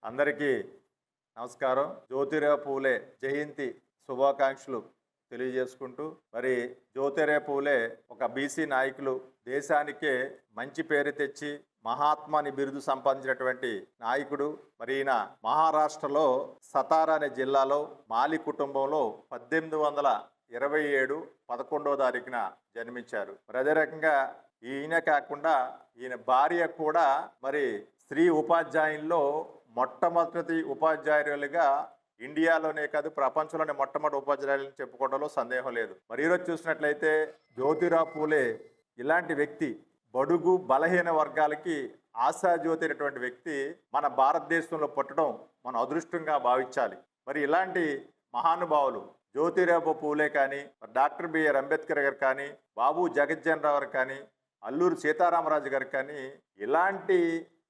అందరికీ నమస్కారం. జ్యోతిరావు పూలే జయంతి శుభాకాంక్షలు తెలియజేసుకుంటూ, మరి జ్యోతిరావు పూలే ఒక బీసీ నాయకులు, దేశానికే మంచి పేరు తెచ్చి మహాత్మాని బిరుదు సంపాదించినటువంటి నాయకుడు. మరి ఈయన మహారాష్ట్రలో సతారా అనే జిల్లాలో మాలి కుటుంబంలో 1827 11వ తారీఖున జన్మించారు. మరి అదే రకంగా ఈయన కాకుండా ఈయన భార్య కూడా మరి స్త్రీ ఉపాధ్యాయుల్లో మొట్టమొదటి ఉపాధ్యాయులుగా ఇండియాలోనే కాదు ప్రపంచంలోనే మొట్టమొదటి ఉపాధ్యాయులను చెప్పుకోవడంలో సందేహం లేదు. మరి ఈరోజు చూసినట్లయితే జ్యోతిరావు పూలే ఇలాంటి వ్యక్తి, బడుగు బలహీన వర్గాలకి ఆశాజ్యోతి అయినటువంటి వ్యక్తి మన భారతదేశంలో పుట్టడం మన అదృష్టంగా భావించాలి. మరి ఇలాంటి మహానుభావులు జ్యోతిరావు పూలే కానీ, డాక్టర్ బిఆర్ అంబేద్కర్ గారు కానీ, బాబు జగజ్జన్ రావు గారు కానీ, అల్లూరి సీతారామరాజు గారు కానీ, ఇలాంటి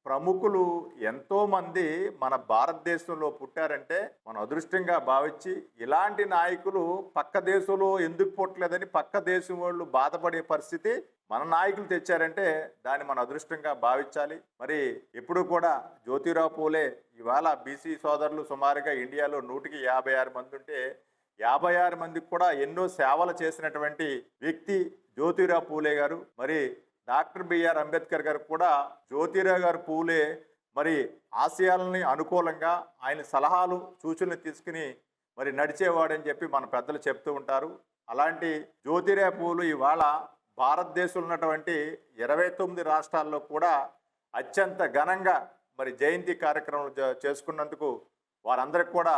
ప్రముఖులు ఎంతోమంది మన భారతదేశంలో పుట్టారంటే మన అదృష్టంగా భావించి, ఇలాంటి నాయకులు పక్క దేశంలో ఎందుకు పుట్టలేదని పక్క దేశం వాళ్ళు బాధపడే పరిస్థితి మన నాయకులు తెచ్చారంటే దాన్ని మన అదృష్టంగా భావించాలి. మరి ఎప్పుడు కూడా జ్యోతిరావు పూలే ఇవాళ బీసీ సోదరులు సుమారుగా ఇండియాలో 156 మంది ఉంటే 56 మందికి కూడా ఎన్నో సేవలు చేసినటువంటి వ్యక్తి జ్యోతిరావు పూలే గారు. మరి డాక్టర్ బిఆర్ అంబేద్కర్ గారు కూడా జ్యోతిరావు గారు పూలే మరి ఆశయాలని అనుకూలంగా ఆయన సలహాలు సూచనలు తీసుకుని మరి నడిచేవాడని చెప్పి మన పెద్దలు చెప్తూ ఉంటారు. అలాంటి జ్యోతిరావు పూలు ఇవాళ భారతదేశంలో ఉన్నటువంటి 29 రాష్ట్రాల్లో కూడా అత్యంత ఘనంగా మరి జయంతి కార్యక్రమం చేసుకున్నందుకు వారందరికి కూడా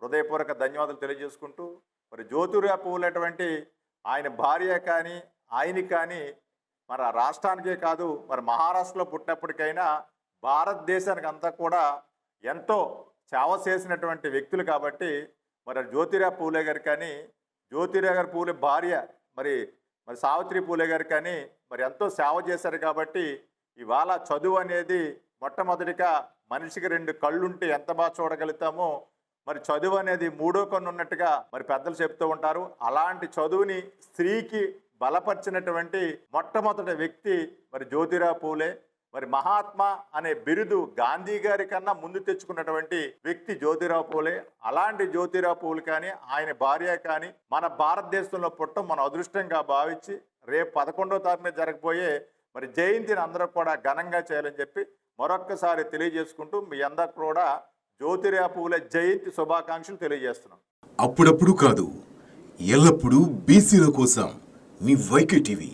హృదయపూర్వక ధన్యవాదాలు తెలియజేసుకుంటూ, మరి జ్యోతిరావు పూలు అటువంటి ఆయన భార్య కానీ ఆయన కానీ మరి రాష్ట్రానికే కాదు మరి మహారాష్ట్రలో పుట్టినప్పటికైనా భారతదేశానికి అంతా కూడా ఎంతో సేవ చేసినటువంటి వ్యక్తులు కాబట్టి మరి జ్యోతిరావు పూలే గారు కానీ, జ్యోతిరావు గారు పూలే భార్య మరి సావిత్రి పూలే గారు కానీ మరి ఎంతో సేవ చేశారు కాబట్టి ఇవాళ చదువు అనేది మొట్టమొదటిగా మనిషికి 2 కళ్ళుంటే ఎంత బాగా చూడగలుగుతామో మరి చదువు అనేది 3వ కన్ను ఉన్నట్టుగా మరి పెద్దలు చెప్తూ ఉంటారు. అలాంటి చదువుని స్త్రీకి బలపరిచినటువంటి మొట్టమొదటి వ్యక్తి మరి జ్యోతిరావు పూలే. మరి మహాత్మా అనే బిరుదు గాంధీ గారి కన్నా ముందు తెచ్చుకున్నటువంటి వ్యక్తి జ్యోతిరావు పూలే. అలాంటి జ్యోతిరావు పూలు కానీ ఆయన భార్య కానీ మన భారతదేశంలో పుట్టడం మన అదృష్టంగా భావించి రేపు 11వ తారీఖున జరగబోయే మరి జయంతిని అందరూ కూడా ఘనంగా చేయాలని చెప్పి మరొక్కసారి తెలియజేసుకుంటూ మీ అందరూ కూడా జ్యోతిరావు పూలే జయంతి శుభాకాంక్షలు తెలియజేస్తున్నాం. అప్పుడప్పుడు కాదు, ఎల్లప్పుడూ బీసీల కోసం మీ వైకే టీవీ.